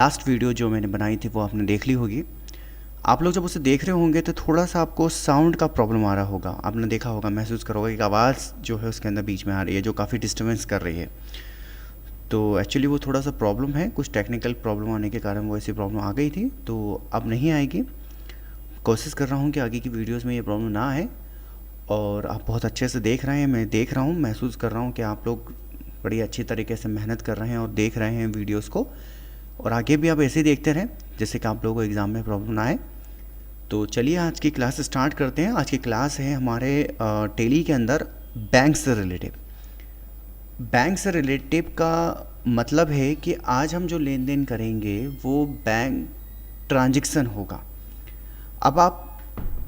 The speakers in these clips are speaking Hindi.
लास्ट वीडियो जो मैंने बनाई थी वो आपने देख ली होगी। आप लोग जब उसे देख रहे होंगे तो थोड़ा सा आपको साउंड का प्रॉब्लम आ रहा होगा। आपने देखा होगा, महसूस करोगे कि आवाज़ जो है उसके अंदर बीच में आ रही है जो काफ़ी डिस्टर्बेंस कर रही है। तो एक्चुअली वो थोड़ा सा प्रॉब्लम है, कुछ टेक्निकल प्रॉब्लम आने के कारण वो ऐसी प्रॉब्लम आ गई थी, तो अब नहीं आएगी। कोशिश कर रहा हूँ कि आगे की वीडियोज़ में ये प्रॉब्लम ना आए। और आप बहुत अच्छे से देख रहे हैं, मैं देख रहा हूँ, महसूस कर रहा हूँ कि आप लोग बड़ी अच्छी तरीके से मेहनत कर रहे हैं और देख रहे हैं वीडियोज़ को। और आगे भी आप ऐसे ही देखते रहें जिससे कि आप लोगों को एग्ज़ाम में प्रॉब्लम ना आए। तो चलिए आज की क्लास स्टार्ट करते हैं। आज की क्लास है हमारे टेली के अंदर बैंक से रिलेटिव। बैंक से रिलेटिव का मतलब है कि आज हम जो लेन देन करेंगे वो बैंक ट्रांजैक्शन होगा। अब आप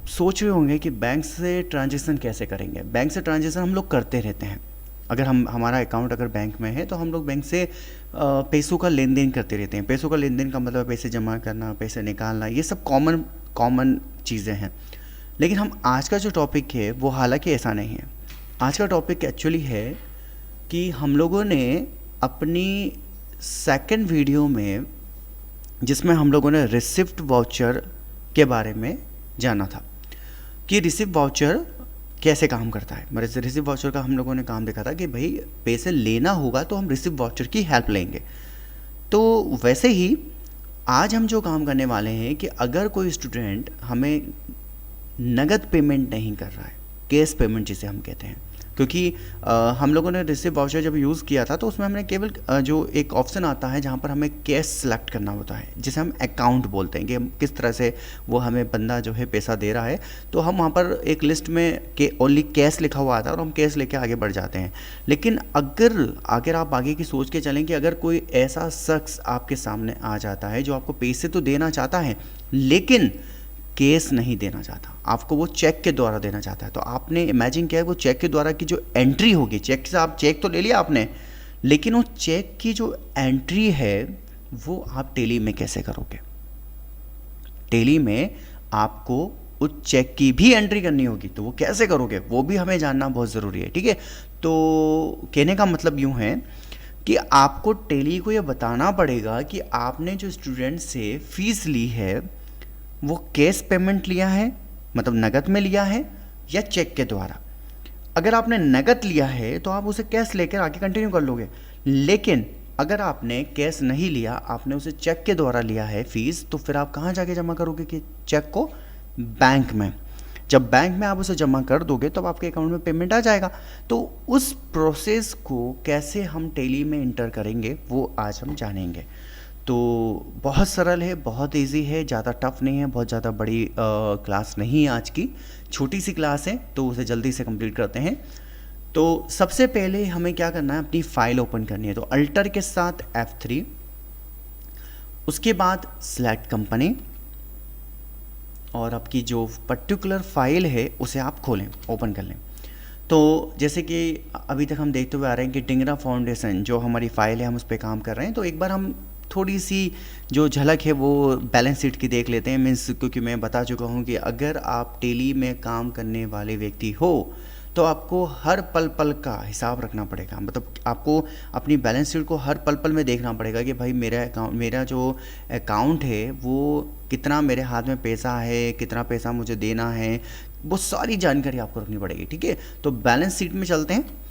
सोच रहे होंगे कि बैंक से ट्रांजैक्शन कैसे करेंगे। बैंक से ट्रांजैक्शन हम लोग करते रहते हैं। अगर हमारा अकाउंट अगर बैंक में है तो हम लोग बैंक से पैसों का लेन देन करते रहते हैं। पैसों का लेन देन का मतलब पैसे जमा करना, पैसे निकालना, ये सब कॉमन चीज़ें हैं। लेकिन हम आज का जो टॉपिक है वो हालांकि ऐसा नहीं है। आज का टॉपिक एक्चुअली है कि हम लोगों ने अपनी सेकंड वीडियो में, जिसमें हम लोगों ने रिसिप्ट वाउचर के बारे में जाना था कि रिसिप्ट वाउचर कैसे काम करता है। मेरे रिसिप्ट वाउचर का हम लोगों ने काम देखा था कि भाई पैसे लेना होगा तो हम रिसिप्ट वाउचर की हेल्प लेंगे। तो वैसे ही आज हम जो काम करने वाले हैं कि अगर कोई स्टूडेंट हमें नगद पेमेंट नहीं कर रहा है, कैश पेमेंट जिसे हम कहते हैं, क्योंकि हम लोगों ने रिसिप्ट वाउचर जब यूज़ किया था तो उसमें हमने केवल जो एक ऑप्शन आता है जहाँ पर हमें कैश सेलेक्ट करना होता है, जिसे हम अकाउंट बोलते हैं कि हम किस तरह से वो हमें बंदा जो है पैसा दे रहा है। तो हम वहाँ पर एक लिस्ट में के ओनली कैश लिखा हुआ आता है और हम कैश लेके आगे बढ़ जाते हैं। लेकिन अगर आप आगे की सोच के चलें कि अगर कोई ऐसा शख्स आपके सामने आ जाता है जो आपको पैसे तो देना चाहता है लेकिन केस नहीं देना चाहता, आपको वो चेक के द्वारा देना चाहता है, तो आपने इमेजिन किया है वो चेक के द्वारा की जो एंट्री होगी, चेक से आप चेक तो ले लिया आपने, लेकिन वो चेक की जो एंट्री है वो आप टेली में कैसे करोगे। टेली में आपको उस चेक की भी एंट्री करनी होगी, तो वो कैसे करोगे वो भी हमें जानना बहुत ज़रूरी है। ठीक है, तो कहने का मतलब यूँ है कि आपको टेली को ये बताना पड़ेगा कि आपने जो स्टूडेंट से फीस ली है वो कैश पेमेंट लिया है, मतलब नकद में लिया है, या चेक के द्वारा। अगर आपने नकद लिया है तो आप उसे कैश लेकर आगे कंटिन्यू कर लोगे। लेकिन अगर आपने कैश नहीं लिया, आपने उसे चेक के द्वारा लिया है फीस, तो फिर आप कहाँ जाके जमा करोगे कि चेक को? बैंक में। जब बैंक में आप उसे जमा कर दोगे तो आपके अकाउंट में पेमेंट आ जाएगा। तो उस प्रोसेस को कैसे हम टेली में इंटर करेंगे वो आज हम जानेंगे। तो बहुत सरल है, बहुत इजी है, ज़्यादा टफ नहीं है, बहुत ज़्यादा बड़ी क्लास नहीं है आज की, छोटी सी क्लास है, तो उसे जल्दी से कंप्लीट करते हैं। तो सबसे पहले हमें क्या करना है, अपनी फ़ाइल ओपन करनी है। तो अल्टर के साथ F3, उसके बाद सिलेक्ट कंपनी, और आपकी जो पर्टिकुलर फाइल है उसे आप खोलें, ओपन कर लें। तो जैसे कि अभी तक हम देखते हुए आ रहे हैं कि टिंगरा फाउंडेशन जो हमारी फ़ाइल है, हम उस पर काम कर रहे हैं। तो एक बार हम थोड़ी सी जो झलक है वो बैलेंस शीट की देख लेते हैं। मीन्स क्योंकि मैं बता चुका हूँ कि अगर आप टेली में काम करने वाले व्यक्ति हो तो आपको हर पल पल का हिसाब रखना पड़ेगा। मतलब आपको अपनी बैलेंस शीट को हर पल पल में देखना पड़ेगा कि भाई मेरा जो अकाउंट है वो कितना मेरे हाथ में पैसा है, कितना पैसा मुझे देना है, वो सारी जानकारी आपको रखनी पड़ेगी। ठीक है, तो बैलेंस शीट में चलते हैं।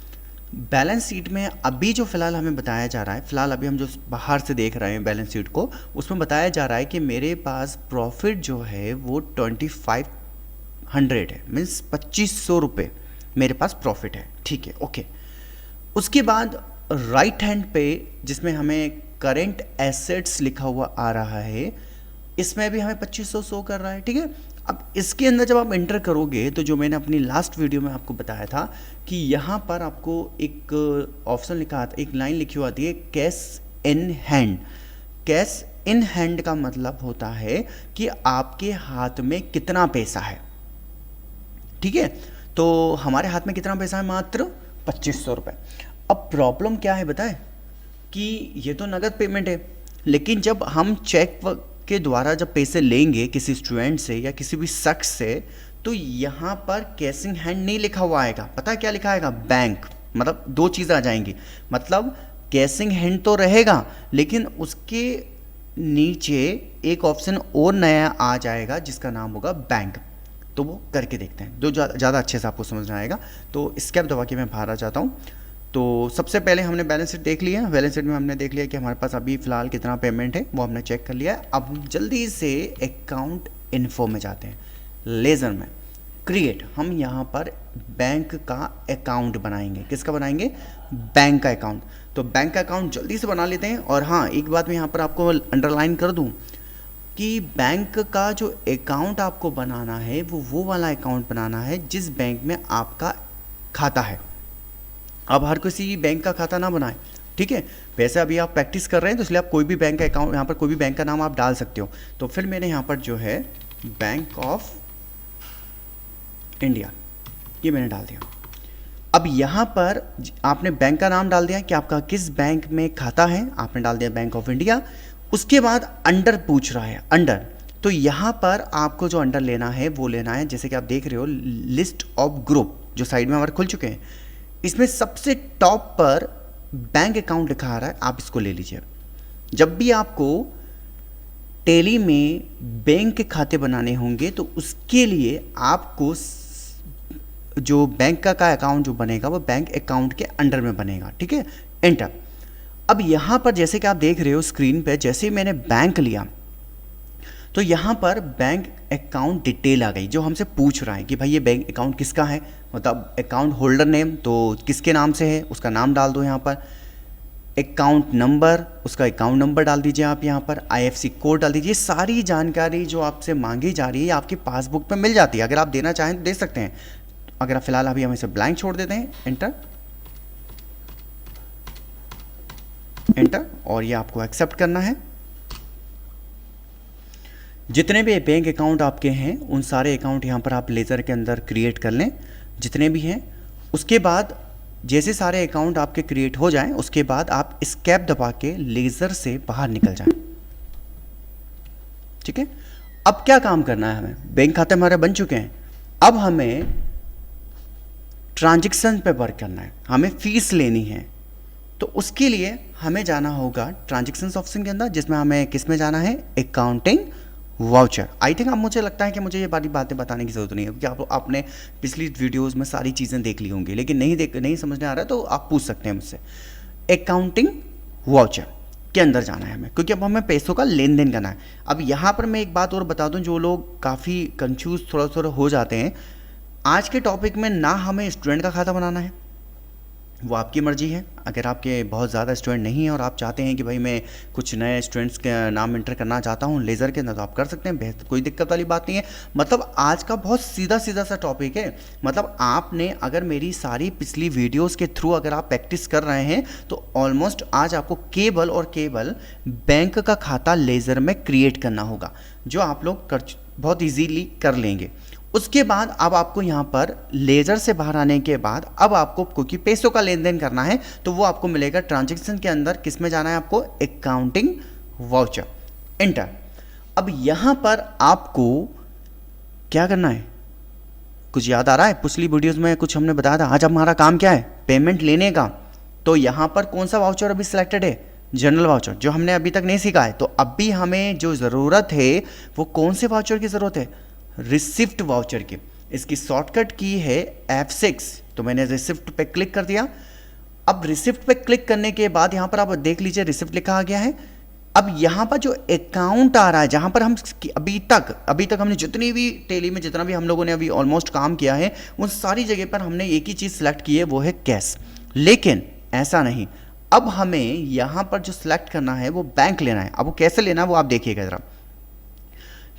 बैलेंस शीट में अभी जो फ़िलहाल हमें बताया जा रहा है, फ़िलहाल अभी हम जो बाहर से देख रहे हैं बैलेंस शीट को, उसमें बताया जा रहा है कि मेरे पास प्रॉफिट जो है वो 2500 है, मीन्स 2500 रुपये मेरे पास प्रॉफिट है। ठीक है, ओके। उसके बाद राइट हैंड पे जिसमें हमें करेंट एसेट्स लिखा हुआ आ रहा है, इसमें भी हमें 2500 शो कर रहा है। ठीक है, अब इसके अंदर जब आप एंटर करोगे तो जो मैंने अपनी लास्ट वीडियो में आपको बताया था कि यहाँ पर आपको एक ऑप्शन लिखा आता, एक लाइन लिखी हुई आती है, cash in hand. Cash in hand का मतलब होता है कि आपके हाथ में कितना पैसा है। ठीक है, तो हमारे हाथ में कितना पैसा है? मात्र 2500 रुपये। अब प्रॉब्लम क्या है बताएं, कि ये तो नगद पेमेंट है, लेकिन जब हम चेक के द्वारा जब पैसे लेंगे किसी स्टूडेंट से या किसी भी शख्स से, तो यहाँ पर कैशिंग हैंड नहीं लिखा हुआ आएगा। पता है क्या लिखा आएगा? बैंक। मतलब दो चीज़ें आ जाएंगी, मतलब कैशिंग हैंड तो रहेगा लेकिन उसके नीचे एक ऑप्शन और नया आ जाएगा जिसका नाम होगा बैंक। तो वो करके देखते हैं, जो ज़्यादा अच्छे से आपको समझ में आएगा। तो स्केप दबा के मैं बाहर आ जाता हूँ। तो सबसे पहले हमने बैलेंस शीट देख लिया। बैलेंस शीट में हमने देख लिया कि हमारे पास अभी फ़िलहाल कितना पेमेंट है, वो हमने चेक कर लिया है। अब हम जल्दी से अकाउंट इन्फो में जाते हैं, लेज़र में क्रिएट। हम यहाँ पर बैंक का अकाउंट बनाएंगे। किसका बनाएंगे? बैंक का अकाउंट। तो बैंक का अकाउंट जल्दी से बना लेते हैं। और हाँ, एक बात मैं यहाँ पर आपको अंडरलाइन कर दूँ कि बैंक का जो अकाउंट आपको बनाना है वो वाला अकाउंट बनाना है जिस बैंक में आपका खाता है। अब हर किसी बैंक का खाता ना बनाएं, ठीक है। वैसे अभी आप प्रैक्टिस कर रहे हैं तो इसलिए आप कोई भी बैंक का अकाउंट, यहाँ पर कोई भी बैंक का नाम आप डाल सकते हो। तो फिर मैंने यहाँ पर जो है बैंक ऑफ इंडिया, ये मैंने डाल दिया। अब यहाँ पर आपने बैंक का नाम डाल दिया कि आपका किस बैंक में खाता है, आपने डाल दिया बैंक ऑफ इंडिया। उसके बाद अंडर पूछ रहा है, अंडर। तो यहाँ पर आपको जो अंडर लेना है वो लेना है, जैसे कि आप देख रहे हो लिस्ट ऑफ ग्रुप जो साइड में हमारे खुल चुके हैं, इसमें सबसे टॉप पर बैंक अकाउंट लिखा आ रहा है, आप इसको ले लीजिए। जब भी आपको टेली में बैंक के खाते बनाने होंगे तो उसके लिए आपको जो बैंक का अकाउंट जो बनेगा वो बैंक अकाउंट के अंडर में बनेगा, ठीक है। एंटर। अब यहाँ पर जैसे कि आप देख रहे हो स्क्रीन पे, जैसे ही मैंने बैंक लिया तो यहाँ पर बैंक अकाउंट डिटेल आ गई, जो हमसे पूछ रहा है कि भाई ये बैंक अकाउंट किसका है, मतलब अकाउंट होल्डर नेम तो किसके नाम से है, उसका नाम डाल दो। यहाँ पर अकाउंट नंबर, उसका अकाउंट नंबर डाल दीजिए आप। यहाँ पर IFSC कोड डाल दीजिए। सारी जानकारी जो आपसे मांगी जा रही है आपकी पासबुक पे मिल जाती है। अगर आप देना चाहें तो दे सकते हैं। अगर फिलहाल अभी हम इसे ब्लैंक छोड़ देते हैं, एंटर एंटर, और ये आपको एक्सेप्ट करना है। जितने भी बैंक अकाउंट आपके हैं उन सारे अकाउंट यहाँ पर आप लेज़र के अंदर क्रिएट कर लें, जितने भी हैं। उसके बाद जैसे सारे अकाउंट आपके क्रिएट हो जाएं उसके बाद आप एस्केप दबा के लेज़र से बाहर निकल जाएं, ठीक है। अब क्या काम करना है हमें? बैंक खाते हमारे बन चुके हैं। अब हमें ट्रांजैक्शन पे वर्क करना है, हमें फीस लेनी है। तो उसके लिए हमें जाना होगा ट्रांजैक्शन ऑप्शन के अंदर, जिसमें हमें किस में जाना है? Accounting voucher. आई थिंक अब मुझे लगता है कि मुझे ये बारी बातें बताने की ज़रूरत नहीं है, क्योंकि आपने पिछली वीडियोस में सारी चीज़ें देख ली होंगी, लेकिन नहीं समझ में आ रहा है तो आप पूछ सकते हैं मुझसे। अकाउंटिंग वाउचर के अंदर जाना है हमें, क्योंकि अब हमें पैसों का लेन देन करना है। अब यहाँ पर मैं एक बात और बता दूँ, जो लोग काफ़ी कंफ्यूज थोड़ा हो जाते हैं, आज के टॉपिक में ना हमें स्टूडेंट का खाता बनाना है, वो आपकी मर्जी है। अगर आपके बहुत ज़्यादा स्टूडेंट नहीं हैं और आप चाहते हैं कि भाई मैं कुछ नए स्टूडेंट्स के नाम एंटर करना चाहता हूँ लेज़र के अंदर, तो आप कर सकते हैं, कोई दिक्कत वाली बात नहीं है। मतलब आज का बहुत सीधा सा टॉपिक है। मतलब आपने अगर मेरी सारी पिछली वीडियोस के थ्रू अगर आप प्रैक्टिस कर रहे हैं तो ऑलमोस्ट आज आपको केवल और केवल बैंक का खाता लेज़र में क्रिएट करना होगा, जो आप लोग बहुत ईजीली कर लेंगे। उसके बाद अब आपको यहाँ पर लेज़र से बाहर आने के बाद अब आपको क्योंकि पैसों का लेन देन करना है तो वो आपको मिलेगा ट्रांजैक्शन के अंदर। किस में जाना है आपको? Accounting voucher, enter. अब यहाँ पर आपको क्या करना है? कुछ याद आ रहा है? पिछली वीडियोस में कुछ हमने बताया था। आज हमारा काम क्या है? पेमेंट लेने का। तो यहाँ पर कौन सा वाउचर अभी सिलेक्टेड है? जनरल वाउचर, जो हमने अभी तक नहीं सीखा है। तो अभी हमें जो ज़रूरत है वो कौन से वाउचर की ज़रूरत है? रिसिप्ट वाउचर की। इसकी शॉर्टकट की है F6। तो मैंने रिसिप्ट पे क्लिक कर दिया। अब रिसिप्ट पे क्लिक करने के बाद यहाँ पर आप देख लीजिए रिसिप्ट लिखा आ गया है। अब यहाँ पर जो अकाउंट आ रहा है, जहाँ पर हम अभी तक हमने जितनी भी टेली में जितना भी हम लोगों ने अभी ऑलमोस्ट काम किया है उन सारी जगह पर हमने एक ही चीज़ सेलेक्ट की है, वो है कैश। लेकिन ऐसा नहीं, अब हमें यहाँ पर जो सिलेक्ट करना है वो बैंक लेना है। अब वो कैसे लेना है वो आप देखिएगा ज़रा।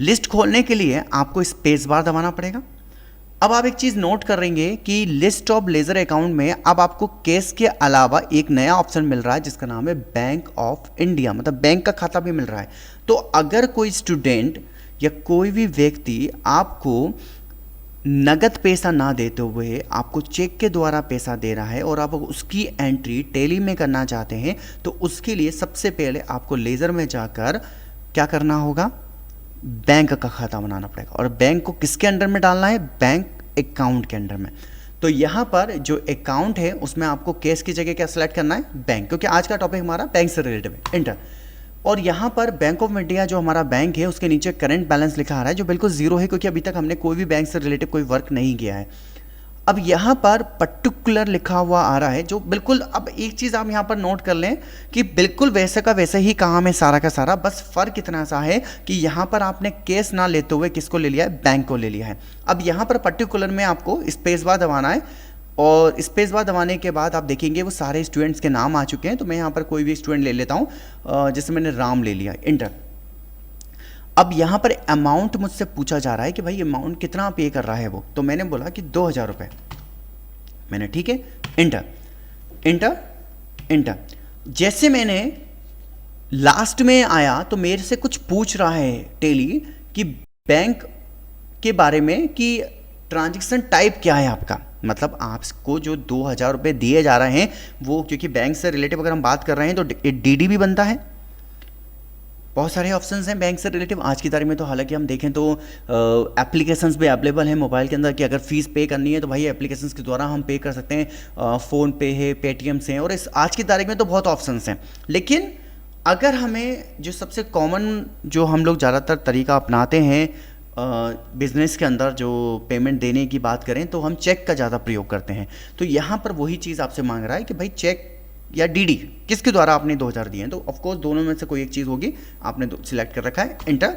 लिस्ट खोलने के लिए आपको स्पेस बार दबाना पड़ेगा। अब आप एक चीज़ नोट करेंगे कि लिस्ट ऑफ लेज़र अकाउंट में अब आपको कैश के अलावा एक नया ऑप्शन मिल रहा है जिसका नाम है बैंक ऑफ इंडिया, मतलब बैंक का खाता भी मिल रहा है। तो अगर कोई स्टूडेंट या कोई भी व्यक्ति आपको नगद पैसा ना देते हुए आपको चेक के द्वारा पैसा दे रहा है और आप उसकी एंट्री टेली में करना चाहते हैं, तो उसके लिए सबसे पहले आपको लेज़र में जाकर क्या करना होगा? बैंक का खाता बनाना पड़ेगा। और बैंक को किसके अंडर में डालना है? बैंक अकाउंट के अंडर में। तो यहाँ पर जो अकाउंट है उसमें आपको कैश की जगह क्या सेलेक्ट करना है? बैंक, क्योंकि आज का टॉपिक हमारा बैंक से रिलेटेड है। एंटर। और यहाँ पर बैंक ऑफ इंडिया जो हमारा बैंक है उसके नीचे करंट बैलेंस लिखा आ रहा है जो बिल्कुल ज़ीरो है, क्योंकि अभी तक हमने कोई भी बैंक से रिलेटेड कोई वर्क नहीं किया है। अब यहाँ पर पर्टिकुलर लिखा हुआ आ रहा है जो बिल्कुल, अब एक चीज़ आप यहाँ पर नोट कर लें कि बिल्कुल वैसे का वैसे ही काम है सारा का सारा, बस फ़र्क इतना सा है कि यहाँ पर आपने केस ना लेते हुए किसको ले लिया है, बैंक को ले लिया है। अब यहाँ पर पर्टिकुलर में आपको स्पेस बार दबाना है और स्पेस बार दबाने के बाद आप देखेंगे वो सारे स्टूडेंट्स के नाम आ चुके हैं। तो मैं यहाँ पर कोई भी स्टूडेंट ले लेता हूँ, जैसे मैंने राम ले लिया, इंटर। अब यहाँ पर अमाउंट मुझसे पूछा जा रहा है कि भाई अमाउंट कितना पे कर रहा है वो, तो मैंने बोला कि 2000 रुपये मैंने, ठीक है, इंटर इंटर इंटर। जैसे मैंने लास्ट में आया तो मेरे से कुछ पूछ रहा है टेली कि बैंक के बारे में कि ट्रांजैक्शन टाइप क्या है आपका, मतलब आपको जो 2000 रुपये दिए जा रहे हैं वो, क्योंकि बैंक से रिलेटिव अगर हम बात कर रहे हैं तो डीडी भी बनता है। बहुत सारे ऑप्शंस हैं बैंक से रिलेटिव आज की तारीख में। तो हालांकि हम देखें तो एप्लीकेशंस भी अवेलेबल हैं मोबाइल के अंदर कि अगर फीस पे करनी है तो भाई एप्लीकेशंस के द्वारा हम पे कर सकते हैं, फ़ोन पे है, पेटीएम से है, और इस आज की तारीख में तो बहुत ऑप्शंस हैं। लेकिन अगर हमें जो सबसे कॉमन जो हम लोग ज़्यादातर तरीका अपनाते हैं बिज़नेस के अंदर जो पेमेंट देने की बात करें तो हम चेक का ज़्यादा प्रयोग करते हैं। तो यहाँ पर वही चीज़ आपसे मांग रहा है कि भाई चेक या डीडी किसके द्वारा आपने 2000 दिए हैं, तो ऑफ कोर्स दोनों में से कोई एक चीज़ होगी, आपने सिलेक्ट कर रखा है, इंटर।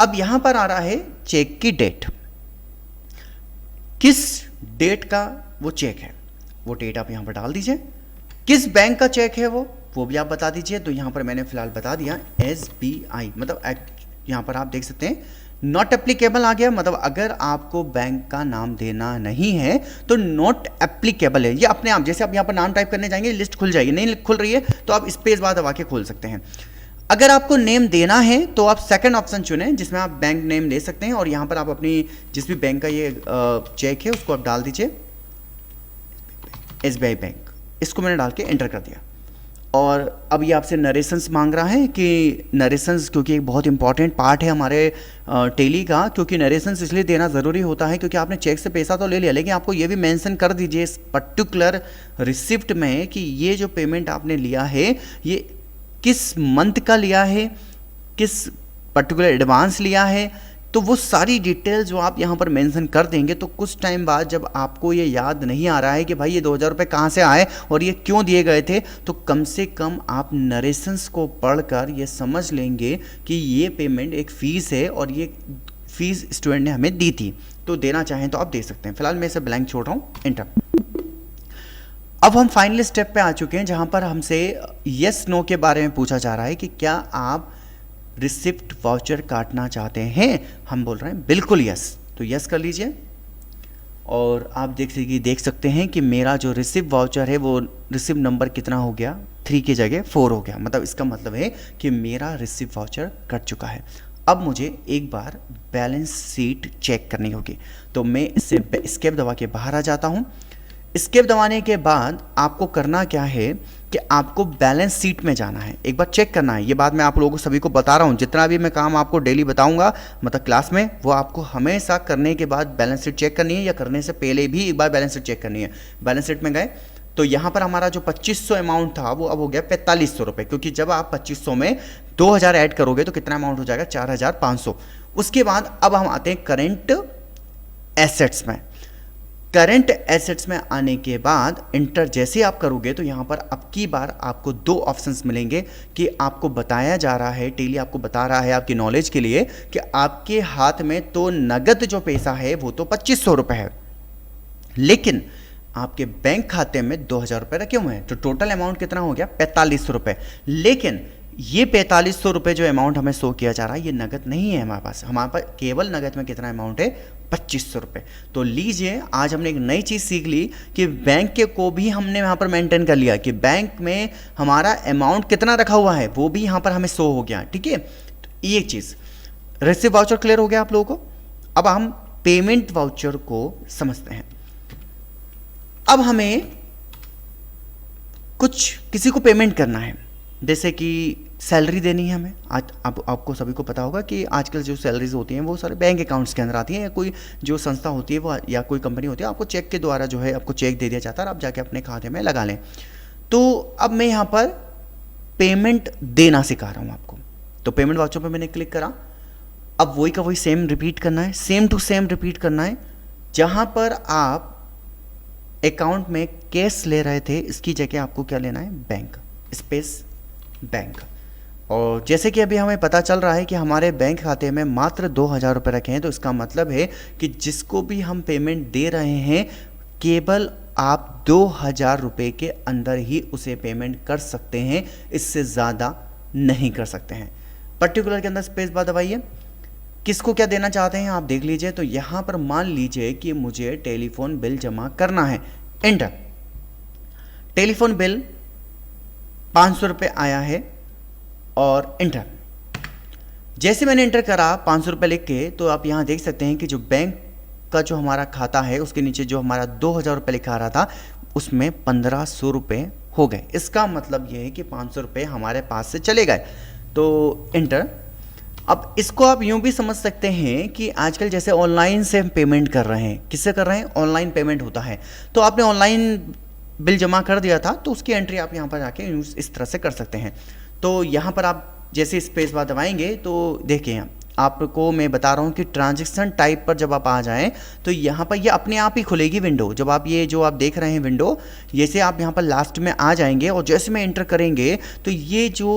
अब यहाँ पर आ रहा है चेक की डेट, किस डेट का वो चेक है वो डेट आप यहाँ पर डाल दीजिए। किस बैंक का चेक है वो भी आप बता दीजिए। तो यहाँ पर मैंने फिलहाल बता दिया SBI, मतलब यहाँ पर आप देख सकते हैं नॉट एप्लीकेबल आ गया, मतलब अगर आपको बैंक का नाम देना नहीं है तो नॉट एप्लीकेबल है, ये अपने आप, जैसे आप यहाँ पर नाम टाइप करने जाएंगे लिस्ट खुल जाएगी, नहीं खुल रही है तो आप स्पेस बार दबा के खोल सकते हैं। अगर आपको नेम देना है तो आप सेकंड ऑप्शन चुनें जिसमें आप बैंक नेम दे सकते हैं, और यहाँ पर आप अपनी जिस भी बैंक का ये चेक है उसको आप डाल दीजिए, SBI बैंक, इसको मैंने डाल के एंटर कर दिया। और अब ये आपसे नरेशंस मांग रहा है कि नरेशंस, क्योंकि एक बहुत इंपॉर्टेंट पार्ट है हमारे टेली का, क्योंकि नरेशंस इसलिए देना ज़रूरी होता है क्योंकि आपने चेक से पैसा तो ले लिया, लेकिन आपको ये भी मेंशन कर दीजिए इस पर्टिकुलर रिसिप्ट में कि ये जो पेमेंट आपने लिया है ये किस मंथ का लिया है, किस पर्टिकुलर एडवांस लिया है। तो वो सारी डिटेल जो आप यहाँ पर मेंशन कर देंगे तो कुछ टाइम बाद जब आपको ये याद नहीं आ रहा है कि भाई ये 2000 रुपये कहाँ से आए और ये क्यों दिए गए थे, तो कम से कम आप नरेशंस को पढ़कर ये समझ लेंगे कि ये पेमेंट एक फ़ीस है और ये फ़ीस स्टूडेंट ने हमें दी थी, तो देना चाहें तो आप दे सकते हैं। फिलहाल मैं इसे ब्लैंक छोड़ रहा हूँ, एंटर। अब हम फाइनल स्टेप पे आ चुके हैं जहाँ पर हमसे यस नो के बारे में पूछा जा रहा है कि क्या आप रिसिप्ट वाउचर काटना चाहते हैं। हम बोल रहे हैं बिल्कुल यस, तो यस कर लीजिए। और आप देख सकते हैं कि मेरा जो रिसिप्ट वाउचर है वो रिसिप्ट नंबर कितना हो गया, 3 की जगह 4 हो गया, मतलब इसका मतलब है कि मेरा रिसिप्ट वाउचर कट चुका है। अब मुझे एक बार बैलेंस शीट चेक करनी होगी, तो मैं इससे एस्केप दबा के बाहर आ जाता हूँ। एस्केप दबाने के बाद आपको करना क्या है कि आपको बैलेंस शीट में जाना है, एक बार चेक करना है। ये बात मैं आप लोगों को सभी को बता रहा हूँ, जितना भी मैं काम आपको डेली बताऊंगा मतलब क्लास में, वो आपको हमेशा करने के बाद बैलेंस शीट चेक करनी है या करने से पहले भी एक बार बैलेंस शीट चेक करनी है। बैलेंस शीट में गए तो यहाँ पर हमारा जो 2500 अमाउंट था वो अब हो गया 4500 रुपये, क्योंकि जब आप 2500 में 2000 ऐड करोगे तो कितना अमाउंट हो जाएगा, 4500। उसके बाद अब हम आते हैं करेंट एसेट्स में। करंट एसेट्स में आने के बाद इंटर जैसे आप करोगे तो यहाँ पर अब की बार आपको 2 ऑप्शंस मिलेंगे कि आपको बताया जा रहा है, टेली आपको बता रहा है आपकी नॉलेज के लिए कि आपके हाथ में तो नगद जो पैसा है वो तो 2500 रुपये है, लेकिन आपके बैंक खाते में 2000 रुपये रखे हुए हैं, तो टोटल अमाउंट कितना हो गया 4500 रुपये। लेकिन ये 4500 रुपये जो अमाउंट हमें शो किया जा रहा है ये नगद नहीं है हमारे पास केवल नगद में कितना अमाउंट है 2500 रुपये। तो लीजिए आज हमने एक नई चीज़ सीख ली कि बैंक के को भी हमने यहाँ पर मेंटेन कर लिया कि बैंक में हमारा अमाउंट कितना रखा हुआ है वो भी यहाँ पर हमें शो हो गया, ठीक है। तो ये चीज़ रिसिप्ट वाउचर क्लियर हो गया आप लोगों को। अब हम पेमेंट वाउचर को समझते हैं। अब हमें कुछ किसी को पेमेंट करना है, जैसे कि सैलरी देनी है हमें। आज आपको सभी को पता होगा कि आजकल जो सैलरीज होती हैं वो सारे बैंक अकाउंट्स के अंदर आती हैं, या कोई जो संस्था होती है वो या कोई कंपनी होती है, आपको चेक के द्वारा जो है आपको चेक दे दिया जाता है और आप जाके अपने खाते में लगा लें। तो अब मैं यहाँ पर पेमेंट देना सिखा रहा हूँ आपको। तो पेमेंट वाउचर पे मैंने क्लिक करा, अब वही का वही सेम रिपीट करना है, सेम टू सेम रिपीट करना है। जहाँ पर आप अकाउंट में कैश ले रहे थे, इसकी जगह आपको क्या लेना है, बैंक स्पेस बैंक। और जैसे कि अभी हमें पता चल रहा है कि हमारे बैंक खाते में मात्र 2,000 रुपये रखे हैं, तो इसका मतलब है कि जिसको भी हम पेमेंट दे रहे हैं केवल आप 2,000 रुपये के अंदर ही उसे पेमेंट कर सकते हैं, इससे ज़्यादा नहीं कर सकते हैं। पर्टिकुलर के अंदर स्पेस बार दबाइए, किसको क्या देना चाहते हैं आप देख लीजिए। तो यहाँ पर मान लीजिए कि मुझे टेलीफोन बिल जमा करना है, एंटर। टेलीफोन बिल 500 रुपये आया है और एंटर। जैसे मैंने एंटर करा 500 रुपये लिख के, तो आप यहाँ देख सकते हैं कि जो बैंक का जो हमारा खाता है उसके नीचे जो हमारा 2,000 रुपये लिखा आ रहा था उसमें 1,500 रुपये हो गए। इसका मतलब ये है कि 500 रुपये हमारे पास से चले गए। तो एंटर। अब इसको आप यूँ भी समझ सकते हैं कि आजकल जैसे ऑनलाइन से हम पेमेंट कर रहे हैं, किससे कर रहे हैं, ऑनलाइन पेमेंट होता है। तो आपने ऑनलाइन बिल जमा कर दिया था तो उसकी एंट्री आप यहाँ पर जाके इस तरह से कर सकते हैं। तो यहाँ पर आप जैसे स्पेस बार दबाएंगे तो देखिए आपको मैं बता रहा हूँ कि ट्रांजैक्शन टाइप पर जब आप आ जाएं तो यहाँ पर ये अपने आप ही खुलेगी विंडो। जब आप ये जो आप देख रहे हैं विंडो, जैसे आप यहाँ पर लास्ट में आ जाएंगे और जैसे में एंटर करेंगे तो ये जो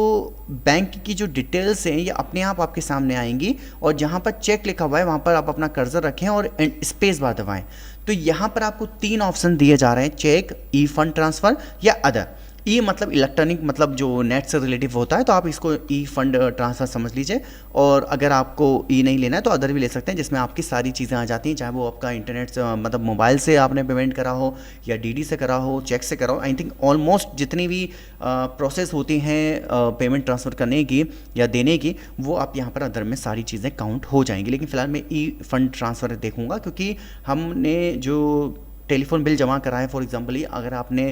बैंक की जो डिटेल्स हैं ये अपने आप आपके सामने आएंगी। और जहाँ पर चेक लिखा हुआ है वहाँ पर आप अपना कर्सर रखें और स्पेस बार दबाएं। तो यहाँ पर आपको 3 ऑप्शन दिए जा रहे हैं, चेक, ई फंड ट्रांसफ़र या अदर। ई मतलब इलेक्ट्रॉनिक, मतलब जो नेट से रिलेटिव होता है, तो आप इसको ई फंड ट्रांसफ़र समझ लीजिए। और अगर आपको ई नहीं लेना है तो अदर भी ले सकते हैं, जिसमें आपकी सारी चीज़ें आ जाती हैं, चाहे वो आपका इंटरनेट से मतलब मोबाइल से आपने पेमेंट करा हो या डीडी से करा हो, चेक से करा हो। आई थिंक ऑलमोस्ट जितनी भी प्रोसेस होती हैं पेमेंट ट्रांसफ़र करने की या देने की, वो आप यहाँ पर अदर में सारी चीज़ें काउंट हो जाएंगी। लेकिन फ़िलहाल मैं ई फंड ट्रांसफ़र देखूँगा, क्योंकि हमने जो टेलीफोन बिल जमा करा है, फॉर एग्जांपल अगर आपने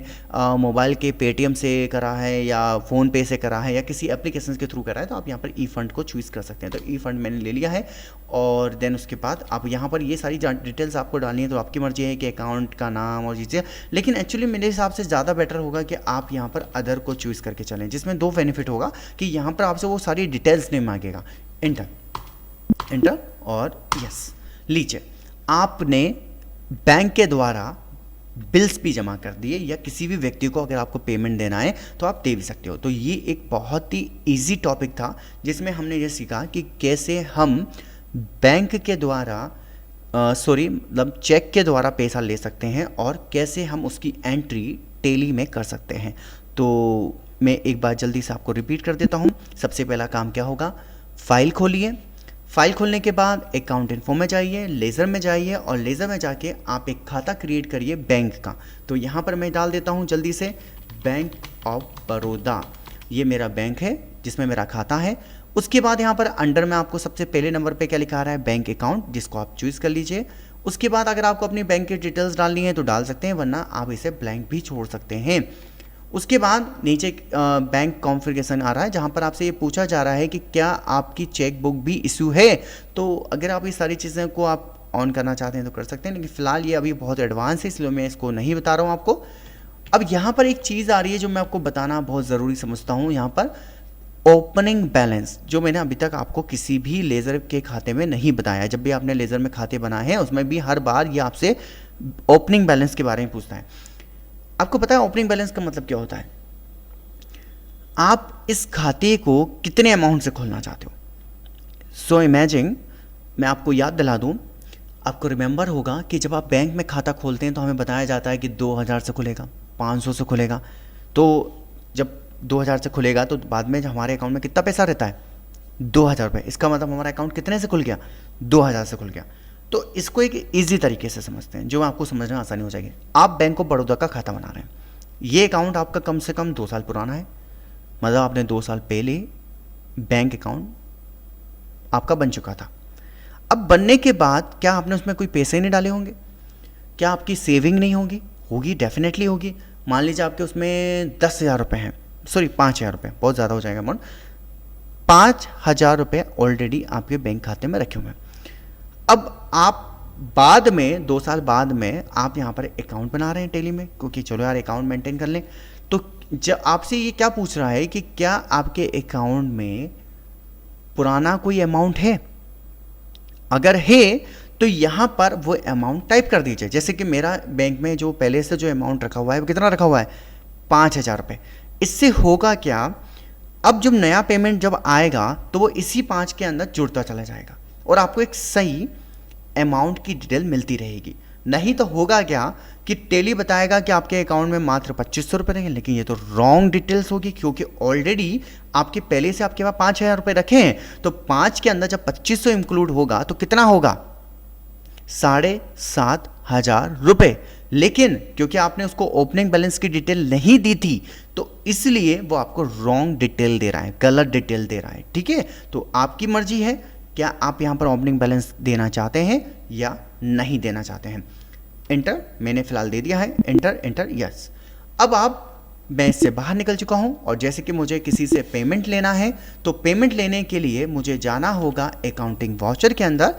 मोबाइल के पेटीएम से करा है या फ़ोन पे से करा है या किसी एप्लीकेशन के थ्रू करा है, तो आप यहाँ पर ई फंड को चूज़ कर सकते हैं। तो ई फंड मैंने ले लिया है और देन उसके बाद आप यहाँ पर ये सारी डिटेल्स आपको डालनी है। तो आपकी मर्जी है कि अकाउंट का नाम और चीज़ें, लेकिन एक्चुअली मेरे हिसाब से ज़्यादा बेटर होगा कि आप यहाँ पर अदर को चूज़ करके चलें, जिसमें 2 बेनिफिट होगा कि यहाँ पर आपसे वो सारी डिटेल्स नहीं मांगेगा। एंटर, एंटर और यस लीजिए, आपने बैंक के द्वारा बिल्स भी जमा कर दिए, या किसी भी व्यक्ति को अगर आपको पेमेंट देना है तो आप दे भी सकते हो। तो ये एक बहुत ही इजी टॉपिक था जिसमें हमने ये सीखा कि कैसे हम बैंक के द्वारा मतलब चेक के द्वारा पैसा ले सकते हैं और कैसे हम उसकी एंट्री टेली में कर सकते हैं। तो मैं एक बार जल्दी से आपको रिपीट कर देता हूँ। सबसे पहला काम क्या होगा, फाइल खोलिए। फाइल खोलने के बाद अकाउंट इन्फो में जाइए, लेज़र में जाइए और लेज़र में जाके आप एक खाता क्रिएट करिए बैंक का। तो यहाँ पर मैं डाल देता हूँ जल्दी से बैंक ऑफ बड़ौदा, ये मेरा बैंक है जिसमें मेरा खाता है। उसके बाद यहाँ पर अंडर में आपको सबसे पहले नंबर पे क्या लिखा रहा है, बैंक अकाउंट, जिसको आप चूज़ कर लीजिए। उसके बाद अगर आपको अपनी बैंक की डिटेल्स डालनी है तो डाल सकते हैं, वरना आप इसे ब्लैंक भी छोड़ सकते हैं। उसके बाद नीचे बैंक कॉन्फ़िगरेशन आ रहा है, जहाँ पर आपसे ये पूछा जा रहा है कि क्या आपकी चेक बुक भी इशू है। तो अगर आप ये सारी चीज़ें को आप ऑन करना चाहते हैं तो कर सकते हैं, लेकिन फ़िलहाल ये अभी बहुत एडवांस है इसलिए मैं इसको नहीं बता रहा हूँ आपको। अब यहाँ पर एक चीज़ आ रही है जो मैं आपको बताना बहुत ज़रूरी समझता हूँ। यहाँ पर ओपनिंग बैलेंस, जो मैंने अभी तक आपको किसी भी लेज़र के खाते में नहीं बताया। जब भी आपने लेज़र में खाते बनाए हैं उसमें भी हर बार ये आपसे ओपनिंग बैलेंस के बारे में पूछता है। आपको पता है ओपनिंग बैलेंस का मतलब क्या होता है? आप इस खाते को कितने अमाउंट से खोलना चाहते हो। सो इमेजिन, मैं आपको याद दिला दूं, आपको रिमेंबर होगा कि जब आप बैंक में खाता खोलते हैं तो हमें बताया जाता है कि 2,000 से खुलेगा, 500 से खुलेगा। तो जब 2,000 से खुलेगा तो बाद में हमारे अकाउंट में कितना पैसा रहता है, 2,000 रुपये। इसका मतलब हमारा अकाउंट कितने से खुल गया, 2,000 से खुल गया। तो इसको एक इजी तरीके से समझते हैं जो आपको समझना आसानी हो जाएगी। आप बैंक ऑफ बड़ौदा का खाता बना रहे हैं, ये अकाउंट आपका कम से कम 2 साल पुराना है, मतलब आपने 2 साल पहले बैंक अकाउंट आपका बन चुका था। अब बनने के बाद क्या आपने उसमें कोई पैसे नहीं डाले होंगे? क्या आपकी सेविंग नहीं होगी? होगी, डेफिनेटली होगी। मान लीजिए आपके उसमें 10,000 रुपये हैं, सॉरी 5,000 रुपये, बहुत ज़्यादा हो जाएगा अमाउंट। 5,000 रुपये ऑलरेडी आपके बैंक खाते में रखे हुए हैं। अब आप बाद में 2 साल बाद में आप यहाँ पर अकाउंट बना रहे हैं टेली में, क्योंकि चलो यार अकाउंट मेंटेन कर लें, तो जब आपसे ये क्या पूछ रहा है कि क्या आपके अकाउंट में पुराना कोई अमाउंट है, अगर है तो यहाँ पर वो अमाउंट टाइप कर दीजिए। जैसे कि मेरा बैंक में जो पहले से जो अमाउंट रखा हुआ है वो कितना रखा हुआ है, 5,000 रुपये। इससे होगा क्या, अब जब नया पेमेंट जब आएगा तो वो इसी 5 के अंदर जुड़ता चला जाएगा और आपको एक सही अमाउंट की डिटेल मिलती रहेगी। नहीं तो होगा क्या कि टेली बताएगा कि आपके अकाउंट में मात्र 2500 रुपये रहेंगे, लेकिन ये तो रॉन्ग डिटेल्स होगी, क्योंकि ऑलरेडी आपके पहले से आपके पास 5,000 रुपये रखे हैं। तो 5 के अंदर जब 2500 इंक्लूड होगा तो कितना होगा, 7,500 रुपये। लेकिन क्योंकि आपने उसको ओपनिंग बैलेंस की डिटेल नहीं दी थी तो इसलिए वो आपको रॉन्ग डिटेल दे रहा है, गलत डिटेल दे रहा है। ठीक है, तो आपकी मर्जी है, क्या आप यहाँ पर ओपनिंग बैलेंस देना चाहते हैं या नहीं देना चाहते हैं। एंटर, मैंने फिलहाल दे दिया है, एंटर एंटर यस। अब आप, मैं इससे बाहर निकल चुका हूँ और जैसे कि मुझे किसी से पेमेंट लेना है तो पेमेंट लेने के लिए मुझे जाना होगा अकाउंटिंग वाउचर के अंदर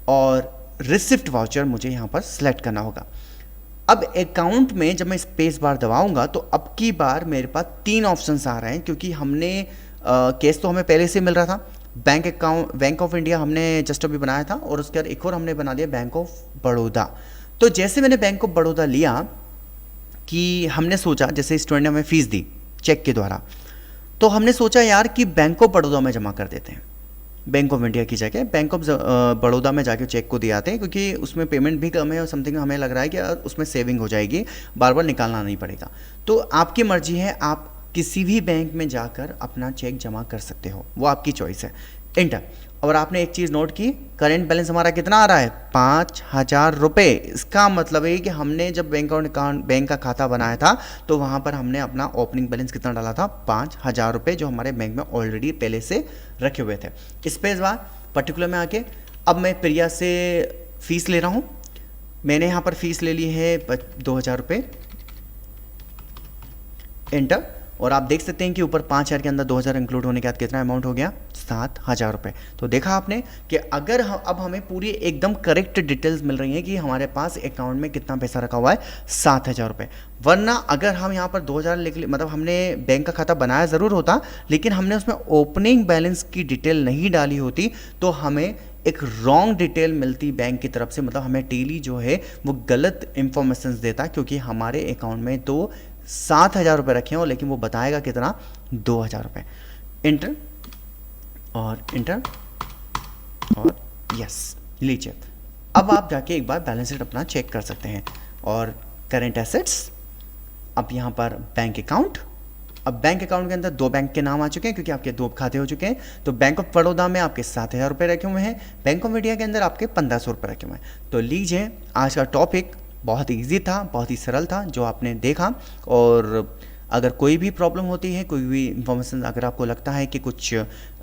और रिसिप्ट वाउचर मुझे यहाँ पर सिलेक्ट करना होगा। अब अकाउंट में जब मैं स्पेस बार दबाऊंगा तो अब की बार मेरे पास 3 ऑप्शंस आ रहे हैं, क्योंकि हमने केस तो हमें पहले से मिल रहा था। Bank account, bank of India हमने जस्ट अभी बनाया था और उसके बाद एक और हमने बना दिया बैंक ऑफ बड़ौदा। तो जैसे मैंने बैंक ऑफ बड़ौदा लिया कि हमने सोचा, जैसे स्टूडेंट ने हमें फ़ीस दी चेक के द्वारा, तो हमने सोचा यार कि बैंक ऑफ बड़ौदा में जमा कर देते हैं, बैंक ऑफ इंडिया की जगह बैंक ऑफ बड़ौदा में जाके चेक को दे आते हैं, क्योंकि उसमें पेमेंट भी कम है और समथिंग हमें लग रहा है कि उसमें सेविंग हो जाएगी, बार बार निकालना नहीं पड़ेगा। तो आपकी मर्जी है, आप किसी भी बैंक में जाकर अपना चेक जमा कर सकते हो, वो आपकी चॉइस है। एंटर। और आपने एक चीज़ नोट की, करेंट बैलेंस हमारा कितना आ रहा है, 5,000 रुपये। इसका मतलब है कि हमने जब बैंक का खाता बनाया था तो वहाँ पर हमने अपना ओपनिंग बैलेंस कितना डाला था, 5,000 रुपये, जो हमारे बैंक में ऑलरेडी पहले से रखे हुए थे। इस पे इस बार पर्टिकुलर में आके अब मैं प्रिया से फ़ीस ले रहा हूँ। मैंने यहाँ पर फ़ीस ले ली है 2,000 रुपये। एंटर। और आप देख सकते हैं कि ऊपर 5,000 के अंदर 2,000 इंक्लूड होने के बाद कितना अमाउंट हो गया, 7,000 रुपये। तो देखा आपने कि अगर अब हमें पूरी एकदम करेक्ट डिटेल्स मिल रही हैं कि हमारे पास अकाउंट में कितना पैसा रखा हुआ है, 7,000 रुपये। वरना अगर हम यहाँ पर 2,000 लिख, मतलब हमने बैंक का खाता बनाया ज़रूर होता, लेकिन हमने उसमें ओपनिंग बैलेंस की डिटेल नहीं डाली होती तो हमें एक रॉन्ग डिटेल मिलती बैंक की तरफ से, मतलब हमें टेली जो है वो गलत इंफॉर्मेशन देता, क्योंकि हमारे अकाउंट में तो 7,000 रुपये रखे हो लेकिन वो बताएगा कितना, 2,000 रुपये। इंटर और इंटर और यस, लीजिए। अब आप जाके एक बार बैलेंस शीट अपना चेक कर सकते हैं। और करेंट एसेट्स, अब यहाँ पर बैंक अकाउंट, अब बैंक अकाउंट के अंदर 2 बैंक के नाम आ चुके हैं क्योंकि आपके 2 खाते हो चुके हैं। तो बैंक ऑफ बड़ौदा में आपके 7,000 रुपये रखे हुए हैं, बैंक ऑफ इंडिया के अंदर आपके 1,500 रुपये रखे हुए हैं। तो लीजिए, आज का टॉपिक बहुत ईजी था, बहुत ही सरल था जो आपने देखा। और अगर कोई भी प्रॉब्लम होती है, कोई भी इंफॉर्मेशन अगर आपको लगता है कि कुछ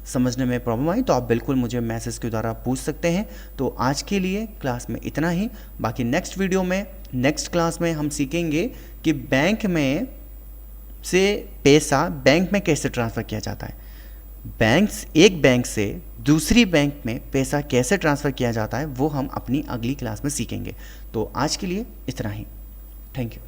समझने में प्रॉब्लम आई, तो आप बिल्कुल मुझे मैसेज के द्वारा पूछ सकते हैं। तो आज के लिए क्लास में इतना ही। बाकी नेक्स्ट वीडियो में, नेक्स्ट क्लास में हम सीखेंगे कि बैंक में से पैसा बैंक में कैसे ट्रांसफ़र किया जाता है, एक बैंक से दूसरी बैंक में पैसा कैसे ट्रांसफ़र किया जाता है, वो हम अपनी अगली क्लास में सीखेंगे। तो आज के लिए इतना ही। Thank you.